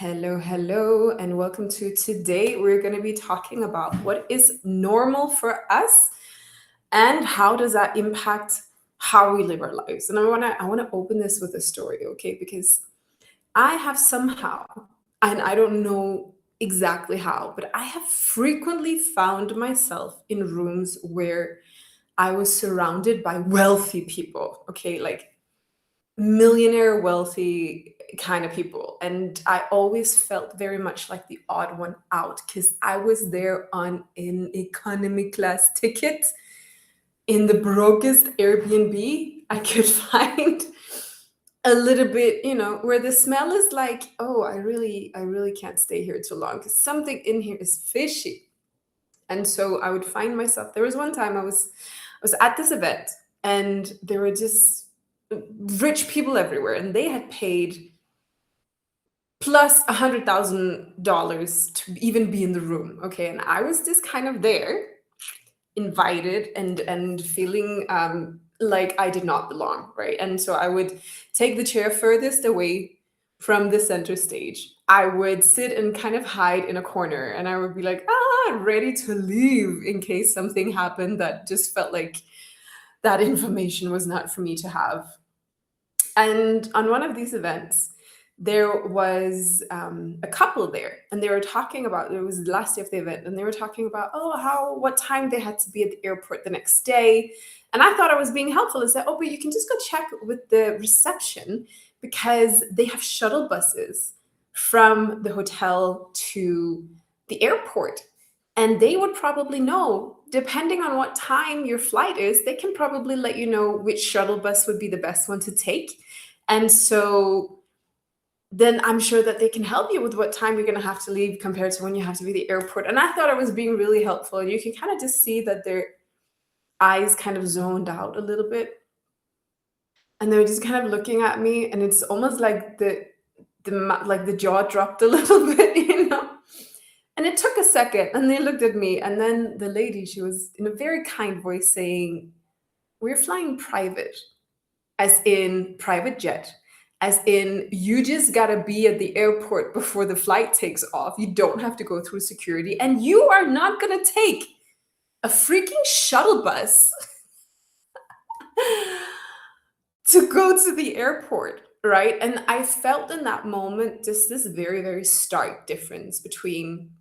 Hello, hello, and welcome to today. We're going to be talking about what is normal for us and how does that impact how we live our lives. And I want to open this with a story, okay? Because I have somehow, and I don't know exactly how, but I have frequently found myself in rooms where I was surrounded by wealthy people, okay? Like millionaire wealthy kind of people, and I always felt very much like the odd one out because I was there on an economy class ticket in the brokest Airbnb I could find, a little bit, where the smell is like, oh, I really can't stay here too long because something in here is fishy. And so I would find myself, there was one time I was at this event, and there were just rich people everywhere, and they had paid plus $100,000 to even be in the room. Okay, and I was just kind of there, invited, and feeling like I did not belong, right? And so I would take the chair furthest away from the center stage. I would sit and kind of hide in a corner, and I would be like, ready to leave in case something happened that just felt like that information was not for me to have. And on one of these events, there was a couple there, and they were talking about, it was the last day of the event, and they were talking about, oh, what time they had to be at the airport the next day. And I thought I was being helpful and said, oh, but you can just go check with the reception because they have shuttle buses from the hotel to the airport. And they would probably know, depending on what time your flight is, they can probably let you know which shuttle bus would be the best one to take. And so then I'm sure that they can help you with what time you're going to have to leave compared to when you have to be at the airport. And I thought I was being really helpful. And you can kind of just see that their eyes kind of zoned out a little bit. And they were just kind of looking at me, and it's almost like the jaw dropped a little bit. And it took a second, and they looked at me, and then the lady, she was in a very kind voice saying, "We're flying private," as in private jet, as in you just gotta be at the airport before the flight takes off. You don't have to go through security, and you are not gonna take a freaking shuttle bus to go to the airport, right? And I felt in that moment just this very, very stark difference between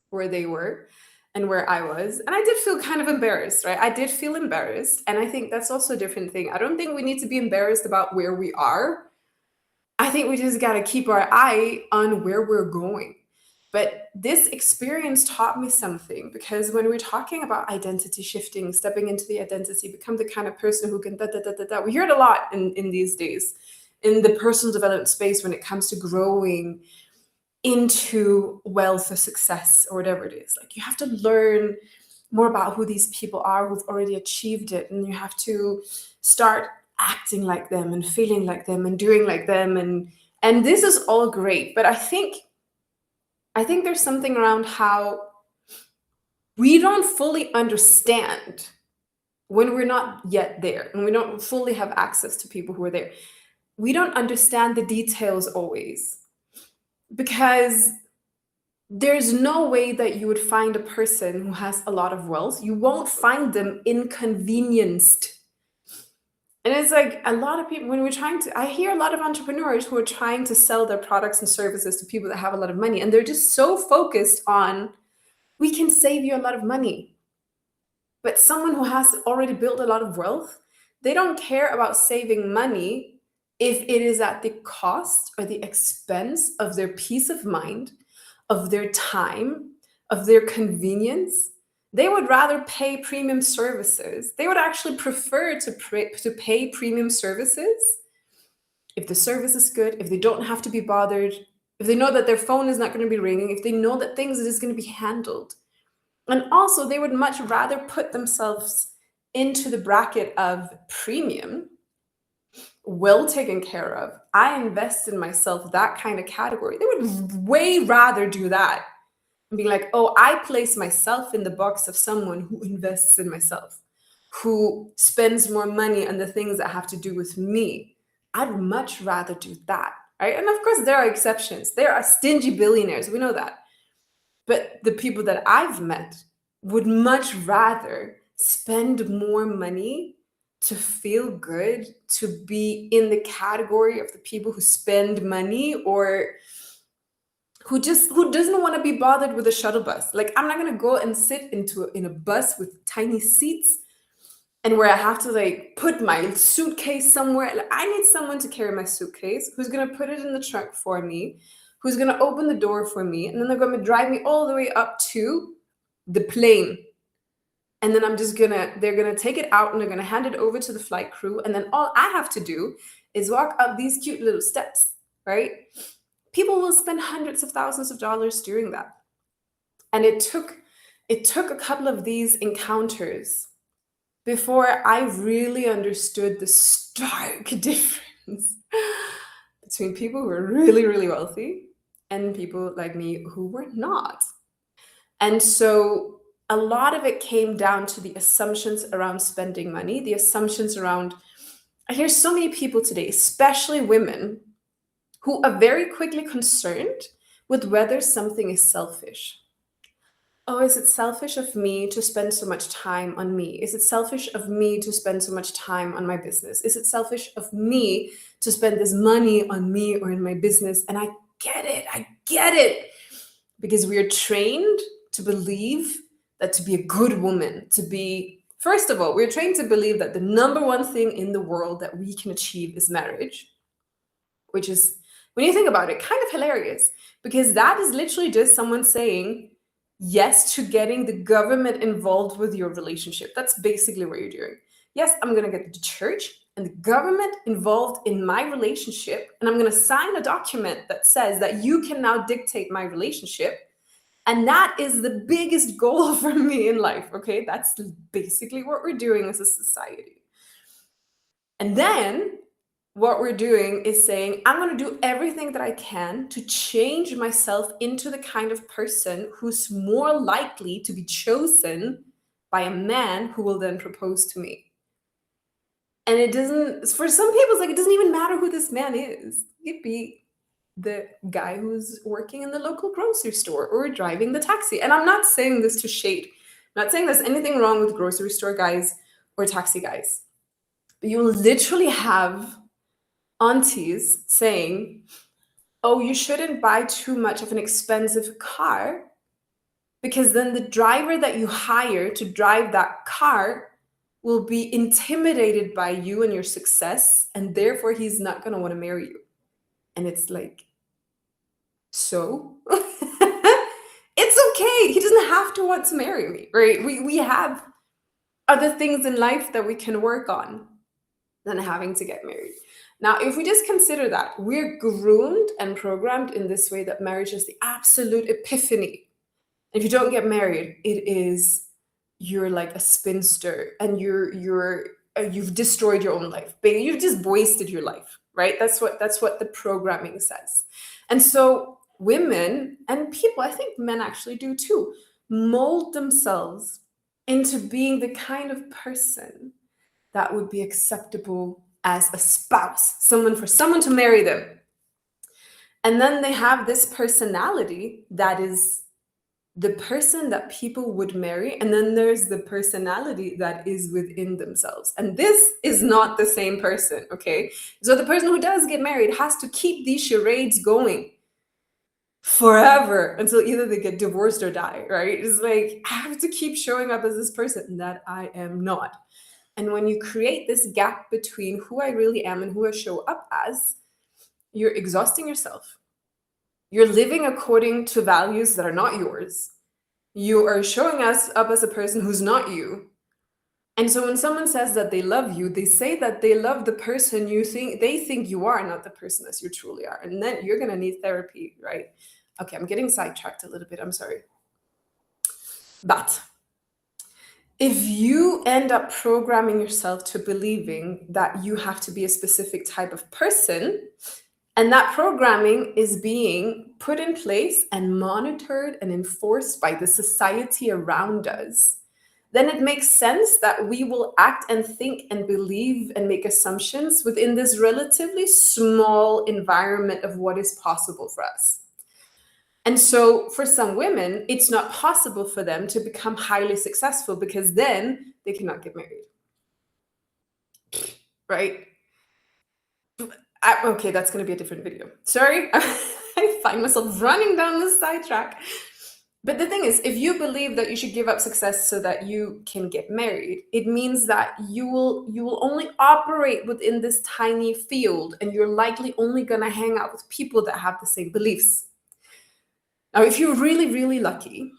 where they were and where I was. And I did feel kind of embarrassed, right? I did feel embarrassed. And I think that's also a different thing. I don't think we need to be embarrassed about where we are. I think we just got to keep our eye on where we're going. But this experience taught me something, because when we're talking about identity shifting, stepping into the identity, become the kind of person who can da da da da da. We hear it a lot in these days in the personal development space when it comes to growing into wealth or success or whatever it is. Like, you have to learn more about who these people are who've already achieved it, and you have to start acting like them and feeling like them and doing like them, and this is all great. But I think there's something around how we don't fully understand when we're not yet there, and we don't fully have access to people who are there. We don't understand the details always, because there's no way that you would find a person who has a lot of wealth. You won't find them inconvenienced. And it's like a lot of people, when we're trying to, I hear a lot of entrepreneurs who are trying to sell their products and services to people that have a lot of money. And they're just so focused on, we can save you a lot of money. But someone who has already built a lot of wealth, they don't care about saving money if it is at the cost or the expense of their peace of mind, of their time, of their convenience. They would rather pay premium services. They would actually prefer to pay premium services if the service is good, if they don't have to be bothered, if they know that their phone is not going to be ringing, if they know that things are just going to be handled. And also, they would much rather put themselves into the bracket of premium, well taken care of, I invest in myself, that kind of category. They would way rather do that and be like, oh, I place myself in the box of someone who invests in myself, who spends more money on the things that have to do with me. I'd much rather do that. right? And of course, there are exceptions. There are stingy billionaires. We know that. But the people that I've met would much rather spend more money to feel good, to be in the category of the people who spend money, or who doesn't want to be bothered with a shuttle bus. Like, I'm not going to go and sit in a bus with tiny seats and where I have to like put my suitcase somewhere. Like, I need someone to carry my suitcase, who's going to put it in the trunk for me, who's going to open the door for me, and then they're going to drive me all the way up to the plane. And then they're going to take it out and they're going to hand it over to the flight crew. And then all I have to do is walk up these cute little steps, right? People will spend hundreds of thousands of dollars doing that. And it took a couple of these encounters before I really understood the stark difference between people who are really, really wealthy and people like me who were not. And so a lot of it came down to the assumptions around spending money, the assumptions around, I hear so many people today, especially women, who are very quickly concerned with whether something is selfish. Oh, is it selfish of me to spend so much time on me? Is it selfish of me to spend so much time on my business? Is it selfish of me to spend this money on me or in my business? And I get it. Because we are trained to believe that to be a good woman, first of all, we're trained to believe that the number one thing in the world that we can achieve is marriage, which is, when you think about it, kind of hilarious, because that is literally just someone saying yes to getting the government involved with your relationship. That's basically what you're doing. Yes, I'm going to get the church and the government involved in my relationship, and I'm going to sign a document that says that you can now dictate my relationship. And that is the biggest goal for me in life, okay? That's basically what we're doing as a society. And then what we're doing is saying, I'm going to do everything that I can to change myself into the kind of person who's more likely to be chosen by a man who will then propose to me. And it doesn't, for some people, it's like, it doesn't even matter who this man is. It could be the guy who's working in the local grocery store or driving the taxi. And I'm not saying this to shade. I'm not saying there's anything wrong with grocery store guys or taxi guys. But you literally have aunties saying, oh, you shouldn't buy too much of an expensive car because then the driver that you hire to drive that car will be intimidated by you and your success, and therefore he's not going to want to marry you. And it's like, so it's okay. He doesn't have to want to marry me, right? We have other things in life that we can work on than having to get married. Now, if we just consider that, we're groomed and programmed in this way that marriage is the absolute epiphany. If you don't get married, it is, you're like a spinster and you've destroyed your own life. You've just wasted your life, right? That's what the programming says. And so women and people, I think men actually do too, mold themselves into being the kind of person that would be acceptable as a spouse, for someone to marry them. And then they have this personality that is the person that people would marry, and then there's the personality that is within themselves. And this is not the same person, okay? So the person who does get married has to keep these charades going forever until either they get divorced or die, right? It's like, I have to keep showing up as this person that I am not. And when you create this gap between who I really am and who I show up as, you're exhausting yourself. You're living according to values that are not yours. You are showing us up as a person who's not you. And so when someone says that they love you, they say that they love the person they think you are, not the person as you truly are. And then you're going to need therapy, right? Okay, I'm getting sidetracked a little bit. I'm sorry. But if you end up programming yourself to believing that you have to be a specific type of person, and that programming is being put in place and monitored and enforced by the society around us, then it makes sense that we will act and think and believe and make assumptions within this relatively small environment of what is possible for us. And so for some women, it's not possible for them to become highly successful because then they cannot get married. Right? Okay, that's going to be a different video. Sorry, I find myself running down the sidetrack. But the thing is, if you believe that you should give up success so that you can get married, it means that you will only operate within this tiny field, and you're likely only going to hang out with people that have the same beliefs. Now, if you're really, really lucky,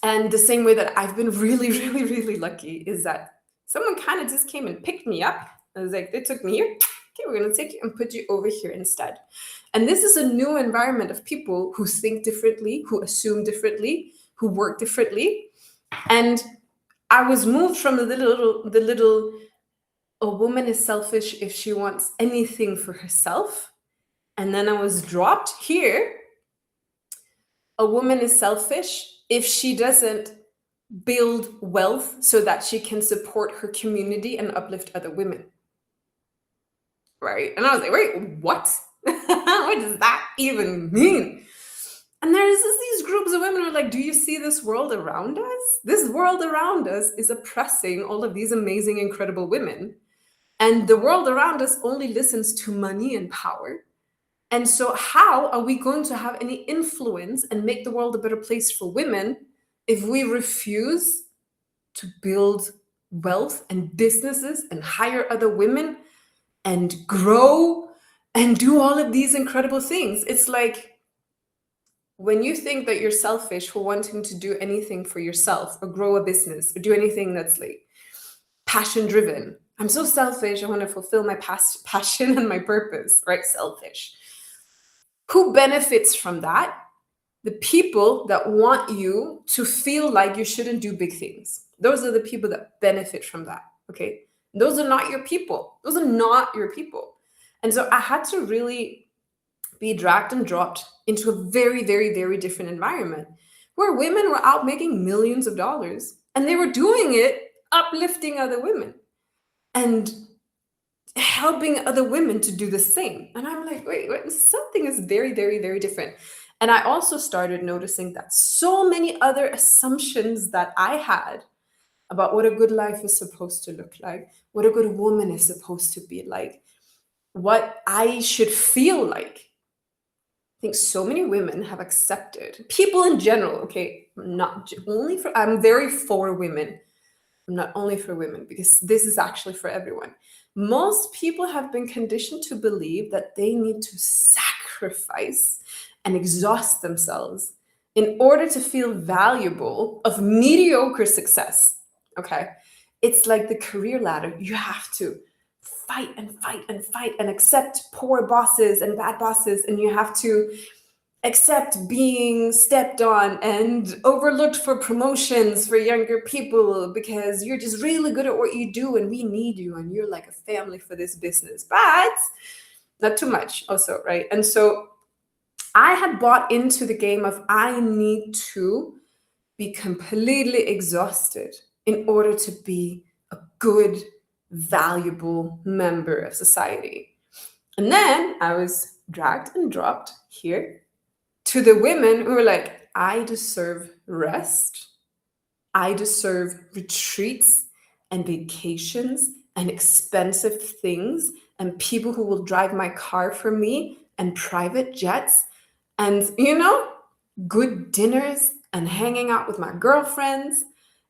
and the same way that I've been really, really, really lucky is that someone kind of just came and picked me up. I was like, they took me here. Okay, we're going to take you and put you over here instead. And this is a new environment of people who think differently, who assume differently, who work differently. And I was moved from the little, a woman is selfish if she wants anything for herself. And then I was dropped here. A woman is selfish if she doesn't build wealth so that she can support her community and uplift other women. Right? And I was like, wait, what? What does that even mean? And there's just these groups of women who are like, do you see this world around us? This world around us is oppressing all of these amazing, incredible women. And the world around us only listens to money and power. And so how are we going to have any influence and make the world a better place for women if we refuse to build wealth and businesses and hire other women and grow and do all of these incredible things? It's like when you think that you're selfish for wanting to do anything for yourself or grow a business or do anything that's like passion driven. I'm so selfish. I want to fulfill my passion and my purpose, right? Selfish. Who benefits from that? The people that want you to feel like you shouldn't do big things. Those are the people that benefit from that, okay? Those are not your people. Those are not your people. And so I had to really be dragged and dropped into a very, very, very different environment where women were out making millions of dollars and they were doing it uplifting other women and helping other women to do the same. And I'm like, wait, something is very, very, very different. And I also started noticing that so many other assumptions that I had about what a good life is supposed to look like, what a good woman is supposed to be like, what I should feel like. I think so many women have accepted, people in general, okay, I'm very for women. I'm not only for women because this is actually for everyone. Most people have been conditioned to believe that they need to sacrifice and exhaust themselves in order to feel valuable of mediocre success. Okay. It's like the career ladder. You have to fight and fight and fight and accept poor bosses and bad bosses. And you have to accept being stepped on and overlooked for promotions for younger people because you're just really good at what you do and we need you and you're like a family for this business, but not too much also, right? And so I had bought into the game of I need to be completely exhausted in order to be a good, valuable member of society. And then I was dragged and dropped here to the women who were like, I deserve rest. I deserve retreats and vacations and expensive things and people who will drive my car for me and private jets and, good dinners and hanging out with my girlfriends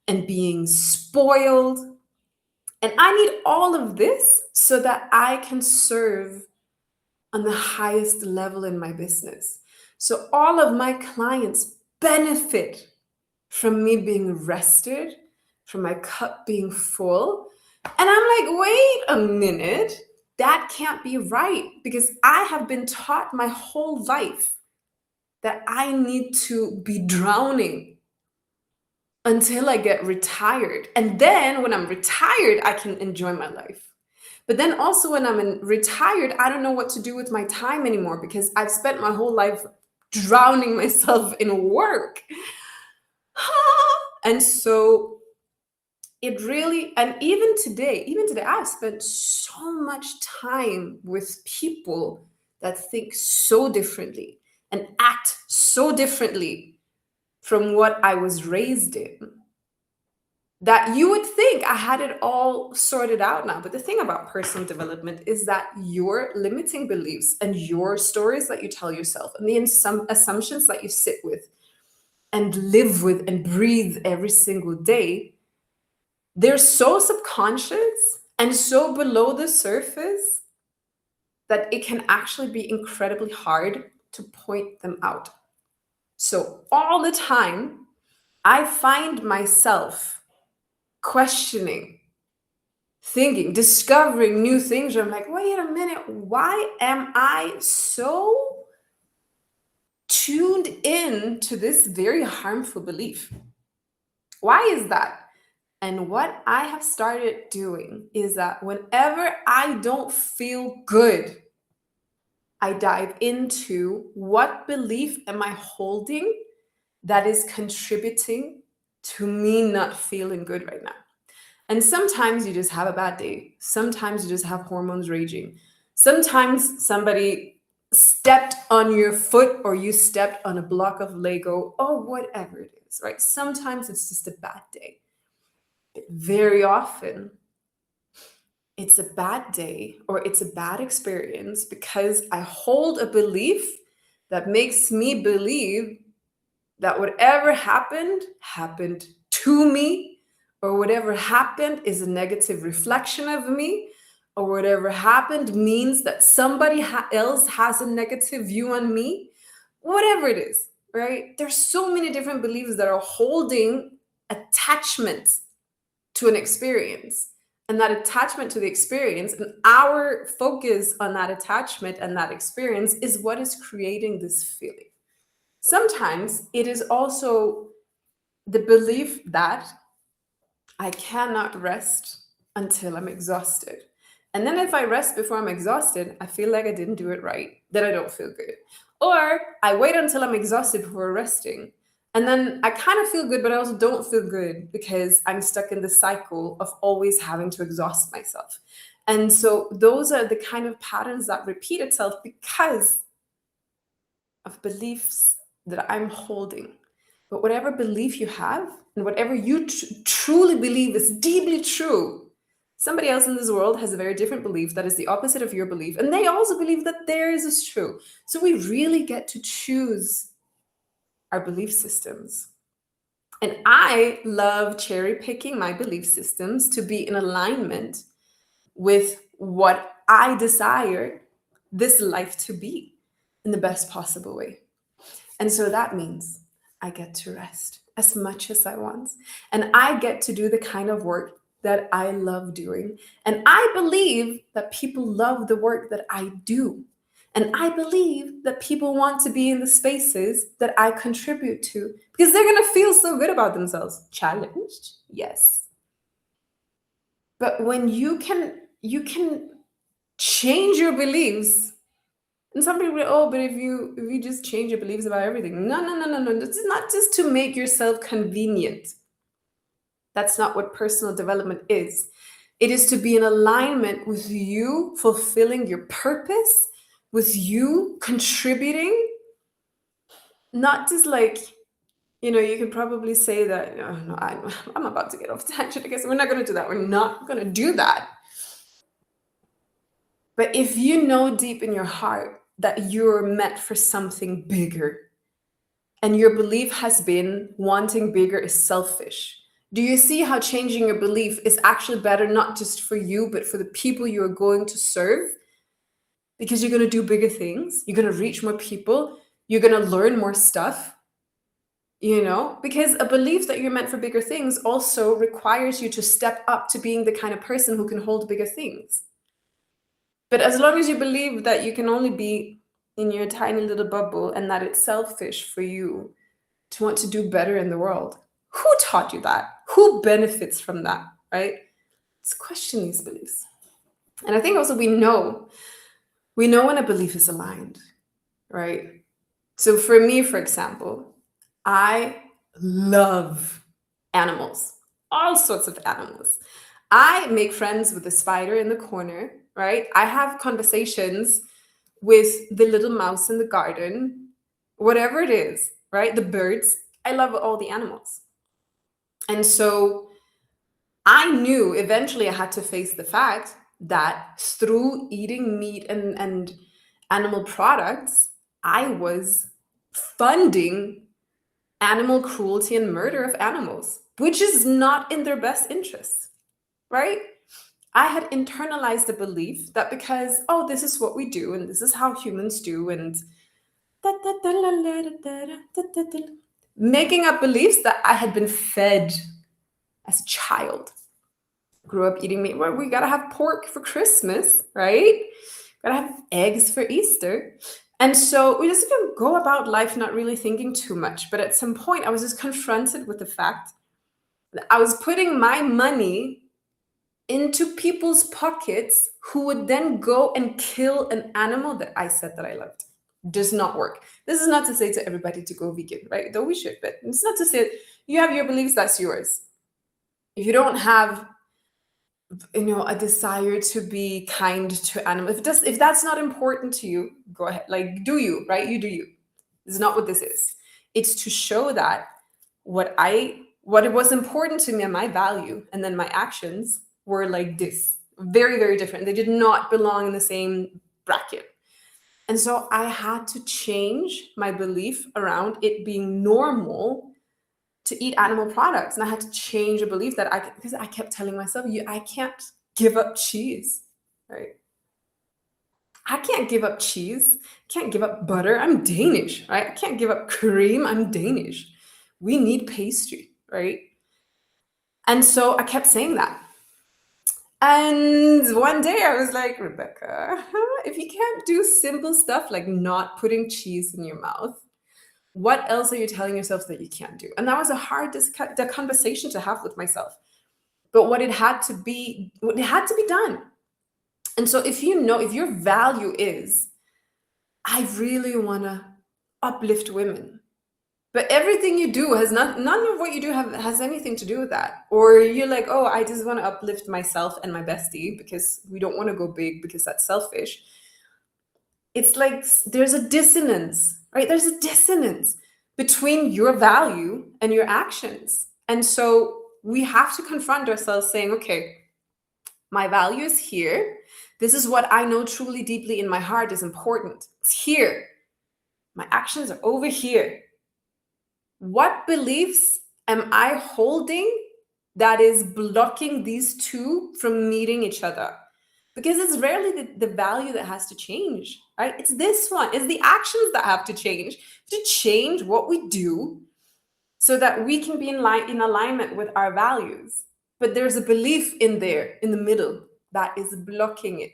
and being spoiled. And I need all of this so that I can serve on the highest level in my business. So all of my clients benefit from me being rested, from my cup being full. And I'm like, wait a minute, that can't be right because I have been taught my whole life that I need to be drowning until I get retired. And then when I'm retired, I can enjoy my life. But then also when I'm retired, I don't know what to do with my time anymore because I've spent my whole life drowning myself in work. And so it really, and even today, I've spent so much time with people that think so differently and act so differently from what I was raised in, that you would think I had it all sorted out now. But the thing about personal development is that your limiting beliefs and your stories that you tell yourself and the assumptions that you sit with and live with and breathe every single day, they're so subconscious and so below the surface that it can actually be incredibly hard to point them out. So all the time, I find myself questioning, thinking, discovering new things where I'm like, wait a minute, why am I so tuned in to this very harmful belief? Why is that? And what I have started doing is that whenever I don't feel good, I dive into what belief am I holding that is contributing to me not feeling good right now. And sometimes you just have a bad day. Sometimes you just have hormones raging. Sometimes somebody stepped on your foot or you stepped on a block of Lego or whatever it is, right? Sometimes it's just a bad day. But very often, it's a bad day or it's a bad experience because I hold a belief that makes me believe that whatever happened happened to me, or whatever happened is a negative reflection of me, or whatever happened means that somebody else has a negative view on me, whatever it is, right? There's so many different beliefs that are holding attachment to an experience. And that attachment to the experience and our focus on that attachment and that experience is what is creating this feeling. Sometimes it is also the belief that I cannot rest until I'm exhausted. And then if I rest before I'm exhausted, I feel like I didn't do it right, then I don't feel good. Or I wait until I'm exhausted before resting. And then I kind of feel good, but I also don't feel good because I'm stuck in the cycle of always having to exhaust myself. And so those are the kind of patterns that repeat itself because of beliefs that I'm holding. But whatever belief you have and whatever you truly believe is deeply true, somebody else in this world has a very different belief that is the opposite of your belief. And they also believe that theirs is true. So we really get to choose our belief systems. And I love cherry picking my belief systems to be in alignment with what I desire this life to be in the best possible way. And so that means I get to rest as much as I want. And I get to do the kind of work that I love doing. And I believe that people love the work that I do. And I believe that people want to be in the spaces that I contribute to because they're going to feel so good about themselves. Challenged? Yes. But when you can change your beliefs. And some people, oh, but if you just change your beliefs about everything. No. This is not just to make yourself convenient. That's not what personal development is. It is to be in alignment with you fulfilling your purpose, with you contributing. Not just like, you can probably say that, no, I'm about to get off tangent. I guess we're not going to do that. We're not going to do that. But if you know deep in your heart that you're meant for something bigger, and your belief has been wanting bigger is selfish, do you see how changing your belief is actually better, not just for you, but for the people you're going to serve? Because you're going to do bigger things, you're going to reach more people, you're going to learn more stuff, because a belief that you're meant for bigger things also requires you to step up to being the kind of person who can hold bigger things. But as long as you believe that you can only be in your tiny little bubble and that it's selfish for you to want to do better in the world, who taught you that? Who benefits from that, right? Let's question these beliefs. And I think also we know when a belief is aligned, right? So for me, for example, I love animals. all sorts of animals. I make friends with the spider in the corner, right? I have conversations with the little mouse in the garden, whatever it is, right? The birds. I love all the animals. And so I knew eventually I had to face the fact that through eating meat and animal products, I was funding animal cruelty and murder of animals, which is not in their best interests, right? I had internalized the belief that because, oh, this is what we do and this is how humans do, and making up beliefs that I had been fed as a child. Grew up eating meat. Well, we gotta have pork for Christmas, right? Gotta have eggs for Easter. And so we just go about life not really thinking too much. But at some point, I was just confronted with the fact that I was putting my money into people's pockets who would then go and kill an animal that I said that I loved. Does not work. This is not to say to everybody to go vegan, right? Though we should, but it's not to say you have your beliefs, that's yours. If you don't have a desire to be kind to animals, if that's not important to you, go ahead, like, do you, right? You do you. This is not what this is. It's to show that what it was important to me and my value, and then my actions were like this, very, very different. They did not belong in the same bracket. And so I had to change my belief around it being normal to eat animal products. And I had to change a belief that because I kept telling myself, I can't give up cheese, right? I can't give up cheese. Can't give up butter. I'm Danish, right? I can't give up cream. I'm Danish. We need pastry, right? And so I kept saying that. And one day I was like, Rebecca, if you can't do simple stuff like not putting cheese in your mouth, what else are you telling yourself that you can't do? And that was a hard conversation to have with myself. But it had to be done. And so if your value is, I really want to uplift women, but everything you do has none of what you do has anything to do with that. Or you're like, oh, I just want to uplift myself and my bestie because we don't want to go big because that's selfish. It's like there's a dissonance, right? There's a dissonance between your value and your actions. And so we have to confront ourselves saying, okay, my value is here. This is what I know truly deeply in my heart is important. It's here. My actions are over here. What beliefs am I holding that is blocking these two from meeting each other? Because it's rarely the value that has to change, right? It's this one. It's the actions that have to change what we do so that we can be in alignment with our values. But there's a belief in there, in the middle, that is blocking it.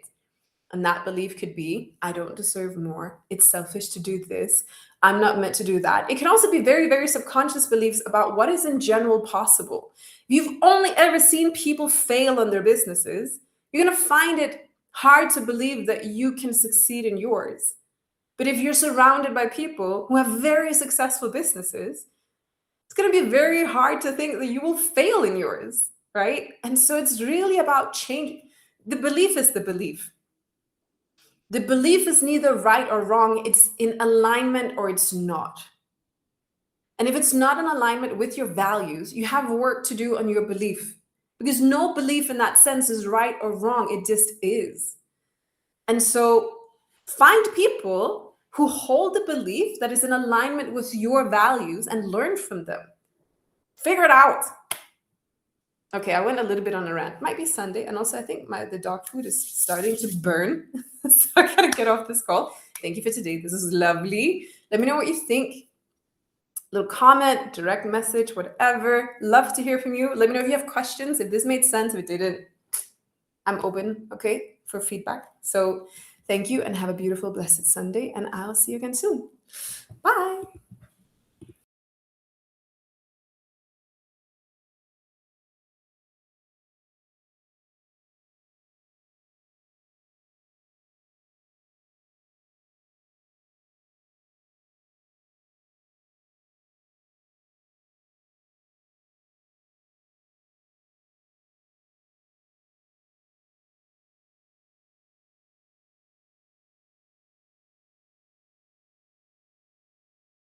And that belief could be, I don't deserve more. It's selfish to do this. I'm not meant to do that. It can also be very, very subconscious beliefs about what is in general possible. If you've only ever seen people fail on their businesses, you're going to find it hard to believe that you can succeed in yours. But if you're surrounded by people who have very successful businesses, it's going to be very hard to think that you will fail in yours, right? And so it's really about change. The belief is the belief. The belief is neither right or wrong. It's in alignment or it's not. And if it's not in alignment with your values, you have work to do on your belief. Because no belief in that sense is right or wrong. It just is. And so find people who hold the belief that is in alignment with your values and learn from them. Figure it out. Okay, I went a little bit on a rant. Might be Sunday. And also I think the dog food is starting to burn. So I gotta get off this call. Thank you for today. This is lovely. Let me know what you think. Little comment, direct message, whatever. Love to hear from you. Let me know if you have questions. If this made sense, if it didn't, I'm open, okay, for feedback. So thank you and have a beautiful, blessed Sunday. And I'll see you again soon. Bye.